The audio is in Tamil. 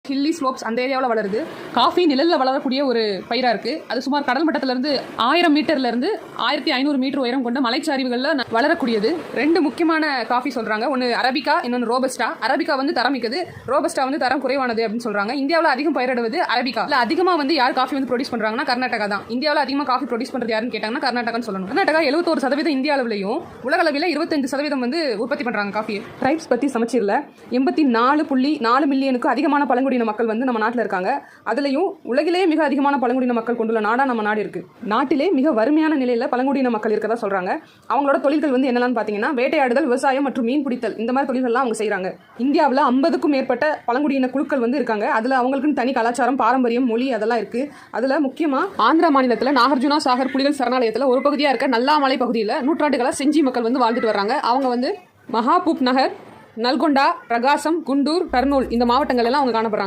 ஹில்லி ஸ்லோப்ஸ் அந்த ஏரியாவில் வளருது. காஃபி நிழலில் வளரக்கூடிய ஒரு பயிராக இருக்குது. அது சுமார் கடல் மட்டத்திலிருந்து 1000 மீட்டர்லேருந்து 1500 மீட்டர் உயரம் கொண்ட மலைச்சரிவுகளில் வளரக்கூடியது. ரெண்டு முக்கியமான காஃபி சொல்கிறாங்க. ஒன்று அரபிகா, இன்னொன்று ரோபஸ்டா. அரபிகா வந்து தரம் மிக்கது, ரோபஸ்டா வந்து தரம் குறைவானது அப்படின்னு சொல்கிறாங்க. இந்தியாவில் அதிகம் பயிரிடுவது அரபிகா. இல்லை அதிகமாக வந்து யார் காஃபி வந்து ப்ரொடியூஸ் பண்ணுறாங்கன்னா கர்நாடகா தான். இந்தியாவில் அதிகமாக காஃபி ப்ரொடியூஸ் பண்ணுறது யாருன்னு கேட்டாங்கன்னா கர்நாடகான்னு சொல்லணும். கர்நாடகா 71% இந்திய அளவிலையும் உலக அளவில் 25% வந்து உற்பத்தி பண்ணுறாங்க காஃபி. ட்ரைப்ஸ் பற்றி சமச்சீரில் 84.4 மில்லியனுக்கு அதிகமான பழங்குடியின மக்கள் வந்து நம்ம நாட்டில் இருக்காங்க. அதுலயும் உலகிலேயே மிக அதிகமான பழங்குடியின மக்கள் கொண்டுள்ள நாடா நம்ம நாடு இருக்கு. நாட்டிலே மிக வறுமையான நிலையில பழங்குடியின மக்கள் இருக்கதா சொல்றாங்க. அவங்களோட தொழில்கள் வந்து என்னெல்லாம் பாத்தீங்கன்னா வேட்டையாடுதல், விவசாயம் மற்றும் மீன் பிடித்தல், இந்த மாதிரி தொழில்கள்லாம் அவங்க செய்யறாங்க. இந்தியாவில் 50க்கும் மேற்பட்ட பழங்குடியின குழுக்கள் வந்து இருக்காங்க. அதுல அவங்களுக்குன்னு தனி கலாச்சாரம், பாரம்பரியம், மொழி அதெல்லாம் இருக்கு. அதுல முக்கியமா ஆந்திரா மாநிலத்தில் நாகார்ஜுனா சாகர் புலிகள் சரணாலயத்தில் ஒரு பகுதியா இருக்க நல்லாமலை பகுதியில் நூற்றாண்டுகளா செஞ்சி மக்கள் வந்து வாழ்ந்துட்டு வர்றாங்க. அவங்க வந்து மகாபூப் நகர், நல்கொண்டா, பிரகாசம், குண்டூர், கர்னூல் இந்த மாவட்டங்கள் எல்லாம் அவங்க காணப்படுறாங்க.